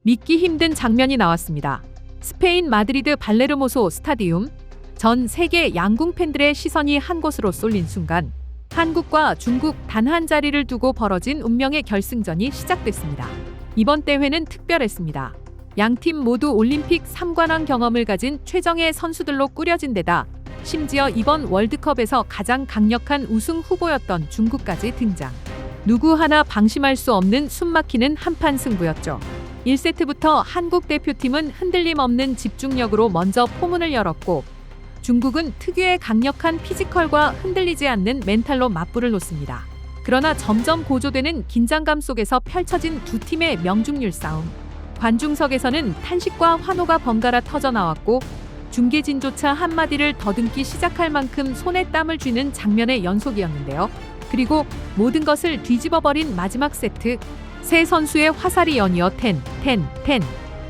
믿기 힘든 장면이 나왔습니다. 스페인 마드리드 발레르모소 스타디움. 전 세계 양궁 팬들의 시선이 한 곳으로 쏠린 순간 한국과 중국 단 한 자리를 두고 벌어진 운명의 결승전이 시작됐습니다. 이번 대회는 특별했습니다. 양팀 모두 올림픽 3관왕 경험을 가진 최정예 선수들로 꾸려진 데다 심지어 이번 월드컵에서 가장 강력한 우승 후보였던 중국까지 등장. 누구 하나 방심할 수 없는 숨막히는 한판 승부였죠. 1세트부터 한국 대표팀은 흔들림 없는 집중력으로 먼저 포문을 열었고 중국은 특유의 강력한 피지컬과 흔들리지 않는 멘탈로 맞불을 놓습니다. 그러나 점점 고조되는 긴장감 속에서 펼쳐진 두 팀의 명중률 싸움. 관중석에서는 탄식과 환호가 번갈아 터져나왔고 중계진조차 한마디를 더듬기 시작할 만큼 손에 땀을 쥐는 장면의 연속이었는데요. 그리고 모든 것을 뒤집어버린 마지막 세트. 세 선수의 화살이 연이어 10.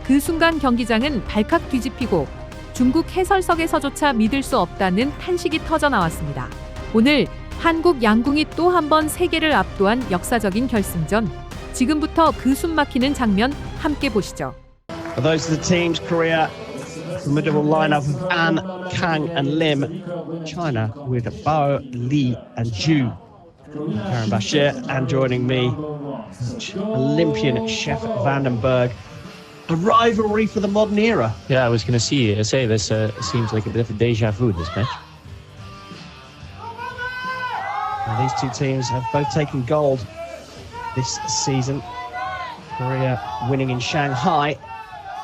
그 순간 경기장은 발칵 뒤집히고 중국 해설석에서조차 믿을 수 없다는 탄식이 터져나왔습니다. 오늘 한국 양궁이 또 한 번 세계를 압도한 역사적인 결승전. 지금부터 그 숨막히는 장면 함께 보시죠. Those are the teams. Korea, formidable lineup of An, Kang and Lim. China with Bao, Li and Zhu. Karen Bashir, and joining me, Olympian Chef Vandenberg. A rivalry for the modern era. Yeah, I was going to say this seems like a bit of a deja vu, this match. Now, these two teams have both taken gold this season. Korea winning in Shanghai,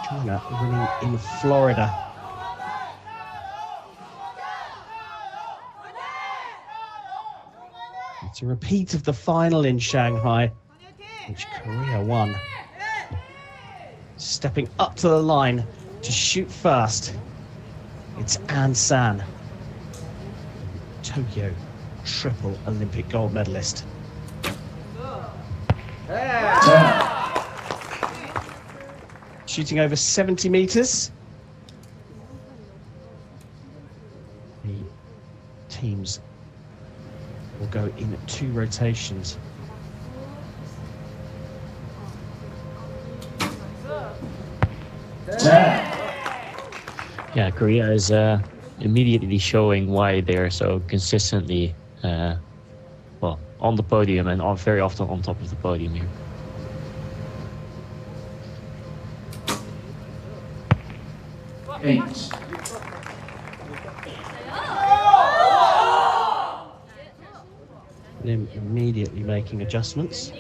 China winning in Florida. It's a repeat of the final in Shanghai, which Korea won. Stepping up to the line to shoot first, it's An San, Tokyo triple Olympic gold medalist. Shooting over 70 meters. The teams will go in 2 rotations. Yeah, Korea is immediately showing why they're so consistently, on the podium and very often on top of the podium here. Lim immediately making adjustments.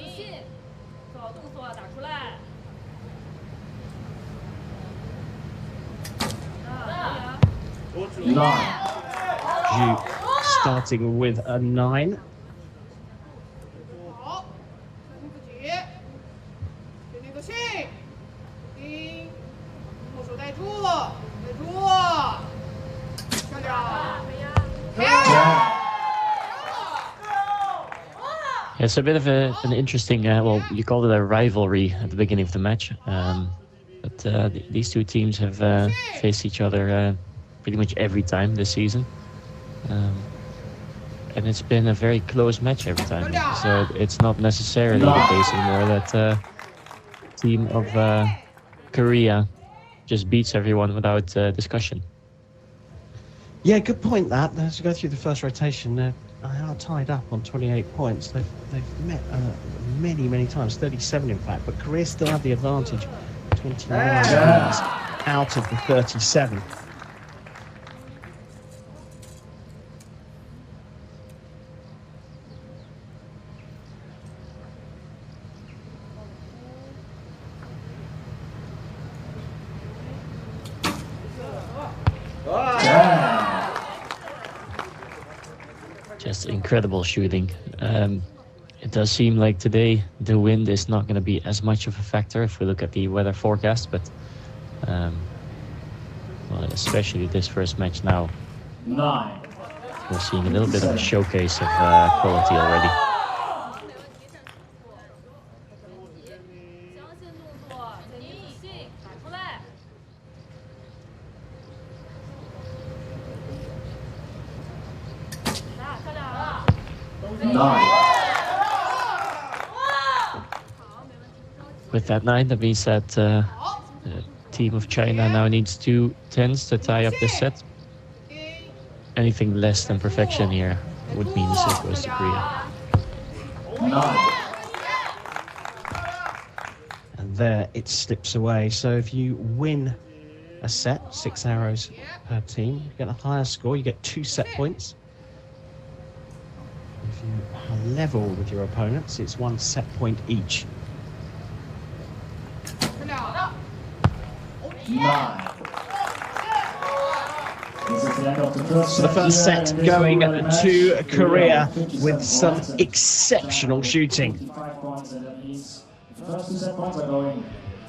Zhu starting with a 9. It's a bit of an interesting, you called it a rivalry at the beginning of the match, but these two teams have faced each other pretty much every time this season, and it's been a very close match every time, so it's not necessarily the case anymore that team of Korea just beats everyone without discussion. Yeah, good point that. As we go through the first rotation, they are tied up on 28 points. They've met many times, 37 in fact, but Korea still have the advantage, 29 points out of the 37. Just incredible shooting. It does seem like today the wind is not going to be as much of a factor if we look at the weather forecast, but especially this first match now, we're seeing a little bit of a showcase of quality already. with that 9, that means that the team of China now needs 2 10s to tie up this set. Anything less than perfection here would mean the set goes to Korea. And there it slips away. So if you win a set, 6 arrows per team, you get a higher score, you get 2 set points. If you are level with your opponents, it's 1 set point each. So the first set going to Korea with some exceptional shooting.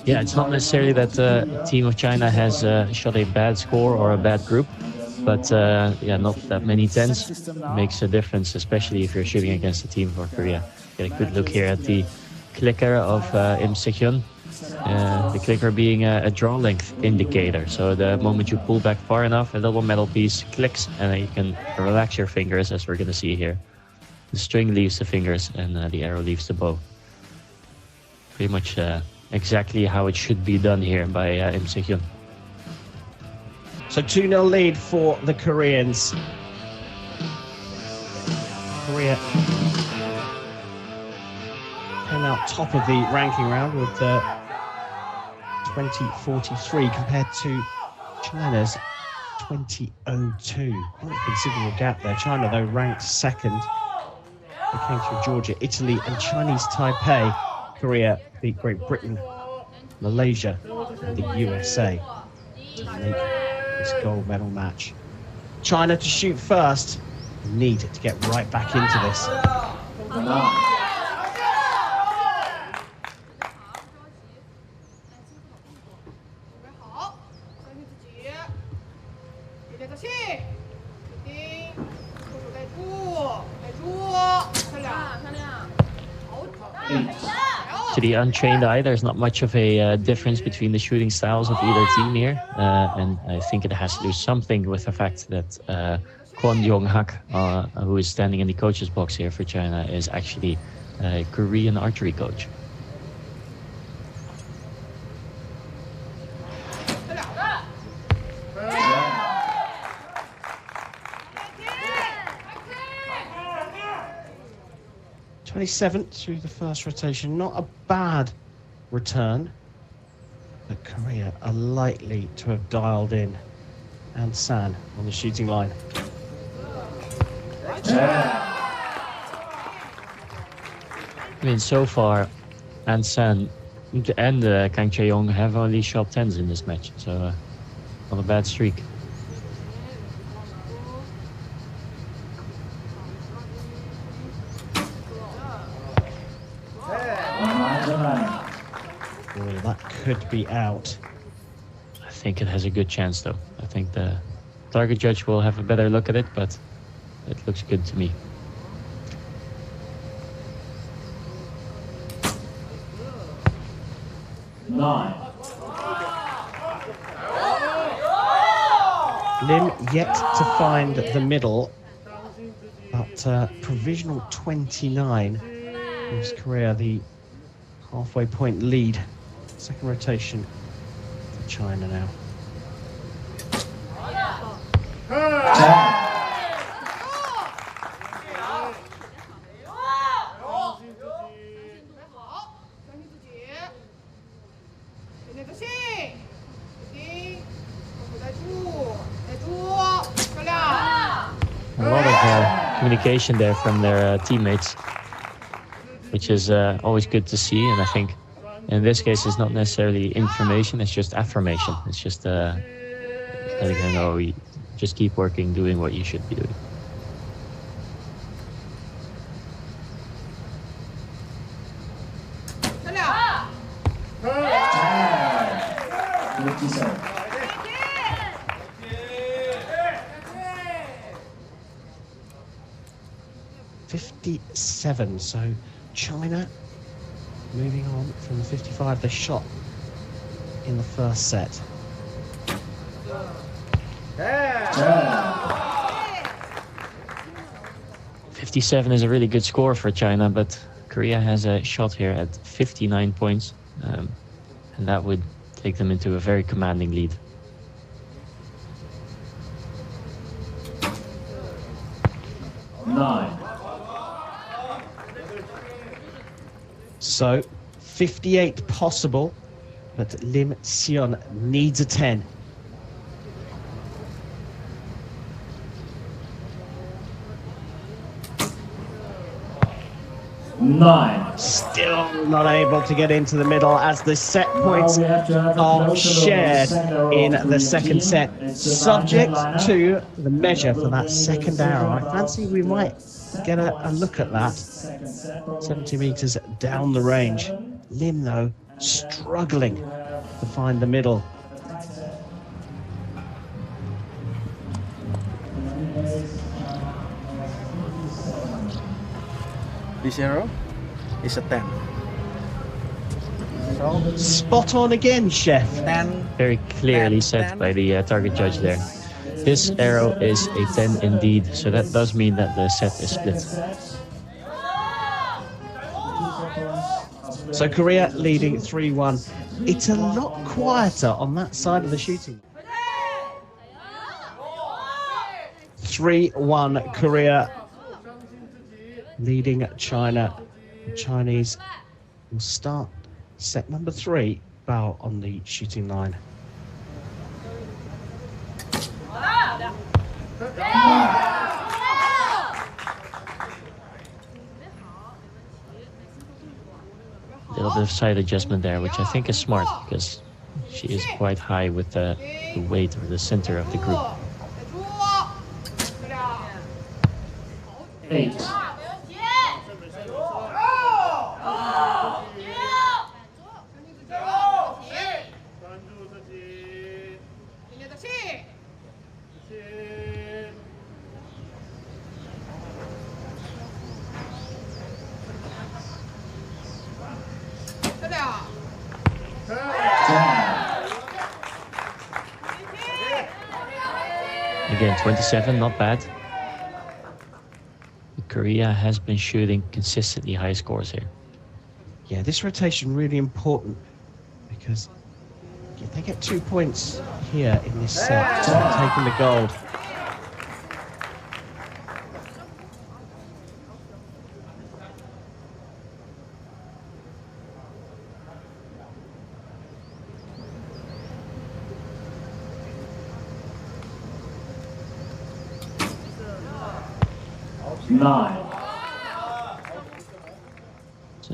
Yeah, it's not necessarily that the team of China has shot a bad score or a bad group, but yeah, not that many 10s makes a difference, especially if you're shooting against the team for Korea. Get a good look here at the clicker of Im Se-hyun. The clicker being a draw length indicator. So the moment you pull back far enough, a little metal piece clicks, and then you can relax your fingers, as we're going to see here. The string leaves the fingers, and the arrow leaves the bow. Pretty much exactly how it should be done here by Im Se-hyun. So 2-0 lead for the Koreans. Korea came out top of the ranking round with 2043 compared to China's 2002. Quite a considerable gap there. China, though, ranked second. They came through Georgia, Italy, and Chinese Taipei. Korea beat Great Britain, Malaysia, and the USA to make this gold medal match. China to shoot first. Need to get right back into this. To the untrained eye, there's not much of a difference between the shooting styles of either team here, and I think it has to do something with the fact that Kwon Yong-hak, who is standing in the coach's box here for China, is actually a Korean archery coach. '27th through the first rotation, not a bad return, but Korea are likely to have dialed in. And San on the shooting line. I mean, so far, and San and Kang Chae-yong have only shot 10s in this match, so not a bad streak. Well, that could be out. I think it has a good chance, though. I think the target judge will have a better look at it, but it looks good to me. Lim yet to find the middle, but provisional 29 gives Korea the halfway point lead. Second rotation for China now. A lot of communication there from their teammates, which is always good to see. And I think in this case, it's not necessarily information, it's just affirmation. It's just letting them know, you just keep working, doing what you should be doing. '57, so China moving on from the 55 they shot in the first set. 57 is a really good score for China, but Korea has a shot here at 59 points. and that would take them into a very commanding lead. So 58 possible, but Lim Sion needs a 10. Still not able to get into the middle as the set points are shared in the second set. Subject to the measure for that second arrow. I fancy we might get a look at that. 70 meters down the range. Lim, though, struggling to find the middle. This arrow is a 10. So, Spot on again, chef. 10. Very clearly 10, set 10. by the target judge there. This arrow is a 10 indeed, so that does mean that the set is split. So Korea leading 3-1. It's a lot quieter on that side of the shooting. 3-1 Korea leading China. The Chinese will start set number 3, Bao on the shooting line. A little bit of side adjustment there, which I think is smart because she is quite high with the weight or the center of the group. 8. Again, 27, not bad. Korea has been shooting consistently high scores here. Yeah, this rotation really important because if they get 2 points here in this set, taking the gold.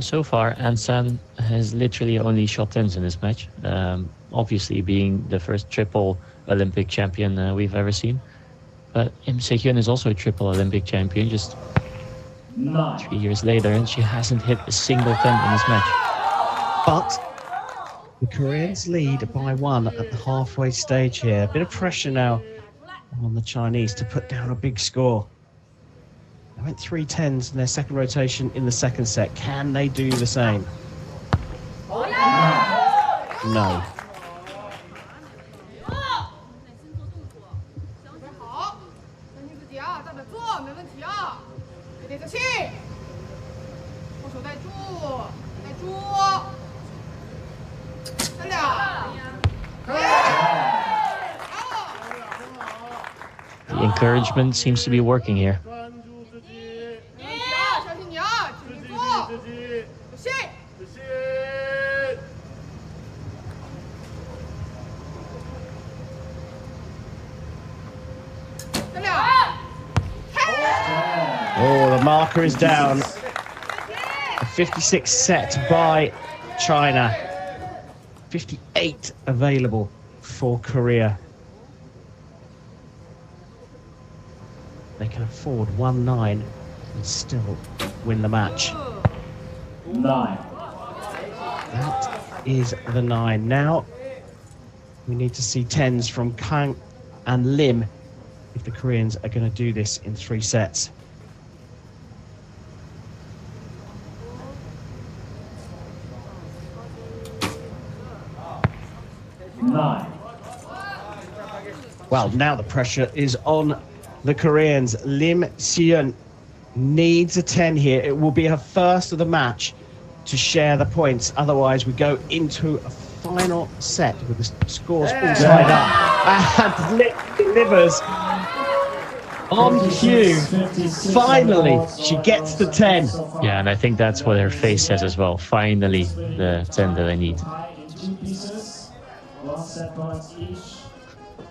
So far, Ansan has literally only shot 10s in this match. Obviously being the first triple Olympic champion we've ever seen. But Im Se-hyun is also a triple Olympic champion just 3 years later, and she hasn't hit a single 10 in this match. But the Koreans lead by 1 at the halfway stage here. A bit of pressure now on the Chinese to put down a big score. They went 3 10s in their second rotation in the second set. Can they do the same? No. The encouragement seems to be working here. Oh, the marker is down. A 56 set by China. 58 available for Korea. They can afford 1-9 and still win the match. 9. That is the 9. Now we need to see 10s from Kang and Lim if the Koreans are going to do this in 3 sets. Well, now the pressure is on the Koreans. Lim Se-hyun needs a 10 here. It will be her first of the match. to share the points. Otherwise, we go into a final set with the scores all tied up. And Lim delivers on cue. Finally, she gets the 10. Yeah, and I think that's what her face says as well. Finally, the 10 that I need.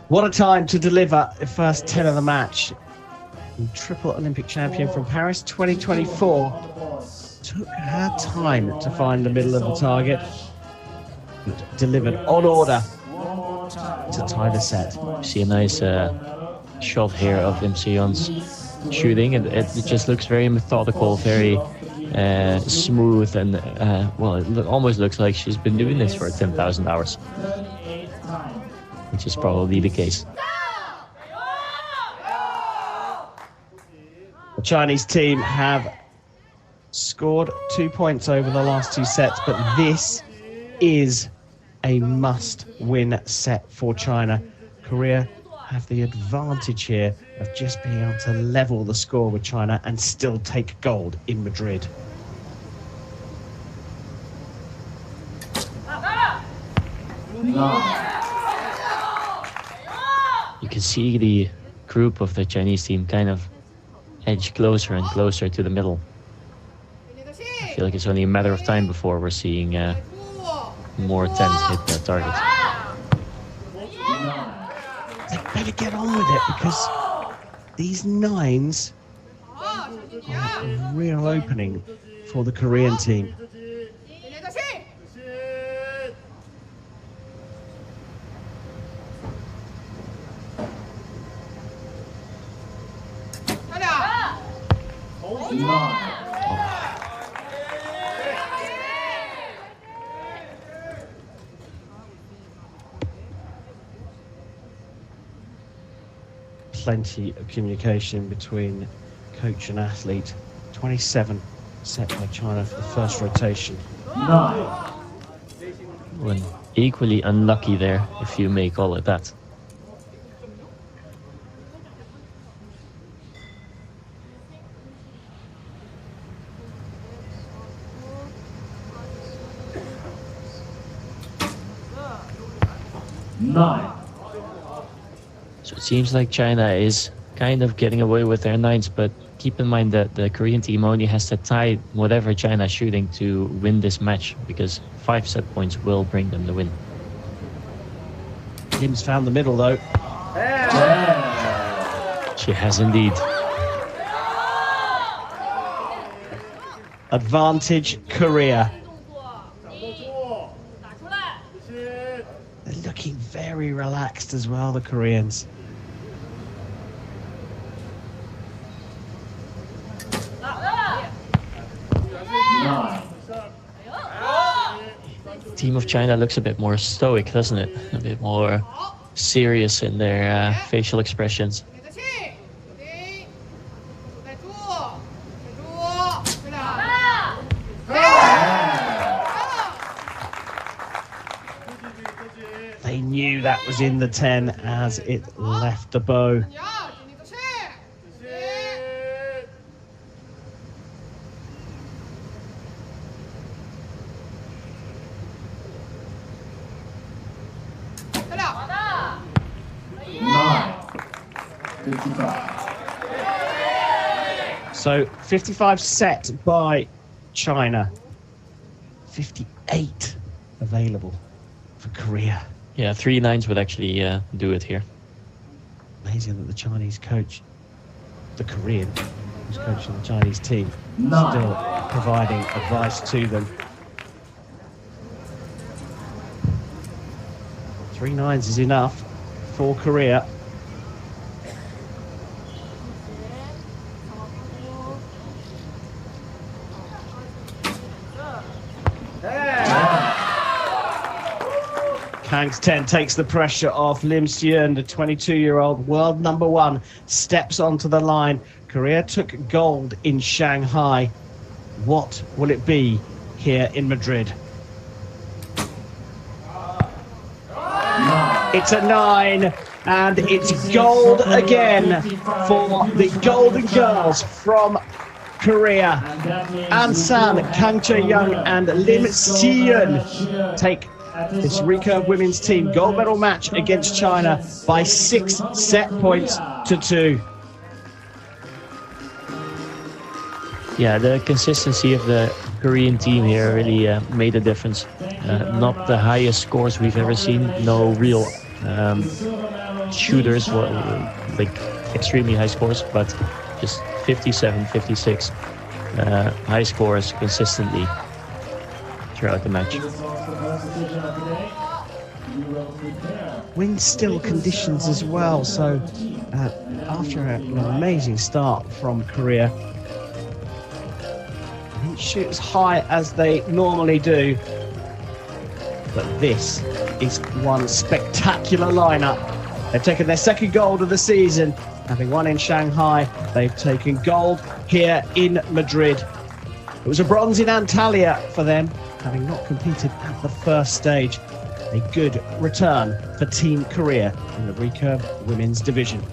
What a time to deliver the first 10 of the match. And triple Olympic champion from Paris 2024 took her time to find the middle of the target. But delivered on order to tie the set. See a nice shot here of Lim Si-yeon's shooting, and it just looks very methodical, very smooth, and well, it almost looks like she's been doing this for 10,000 hours, which is probably the case. The Chinese team have scored 2 points over the last 2 sets, but this is a must-win set for China. Korea have the advantage here of just being able to level the score with China and still take gold in Madrid. You can see the group of the Chinese team kind of edge closer and closer to the middle. I feel like it's only a matter of time before we're seeing more 10s hit their targets. They better get on with it, because these 9s are a real opening for the Korean team. Plenty of communication between coach and athlete. 27 set by China for the first rotation. Well, equally unlucky there, if you may call it that. So it seems like China is kind of getting away with their 9s, but keep in mind that the Korean team only has to tie whatever China is shooting to win this match, because 5 set points will bring them the win. Lim's found the middle though. She has indeed. Advantage Korea. They're looking very relaxed as well, the Koreans. Team of China looks a bit more stoic, doesn't it? A bit more serious in their facial expressions. They knew that was in the 10 as it left the bow. So 55 set by China, 58 available for Korea. Yeah, 3 9s would actually do it here. Amazing that the Chinese coach, the Korean who's coaching the Chinese team, still providing advice to them. 3 9s is enough for Korea. Kang's 10 takes the pressure off. Lim Si-yeon, the 22-year-old world #1, steps onto the line. Korea took gold in Shanghai. What will it be here in Madrid? It's a 9, and it's gold again for the Golden Girls from Korea. An San, Kang Chae-young and Lim Si-yeon take this recurve women's team gold medal match against China by 6 set points to 2. Yeah, the consistency of the Korean team here really made a difference. Not the highest scores we've ever seen. No real shooters, like extremely high scores, but just 57, 56 high scores consistently throughout the match. Wind still conditions as well, so after an amazing start from Korea, they shoot as high as they normally do, but this is one spectacular lineup. They've taken their second gold of the season, having won in Shanghai. They've taken gold here in Madrid. It was a bronze in Antalya for them, having not competed at the first stage. A good return for Team Korea in the recurve women's division.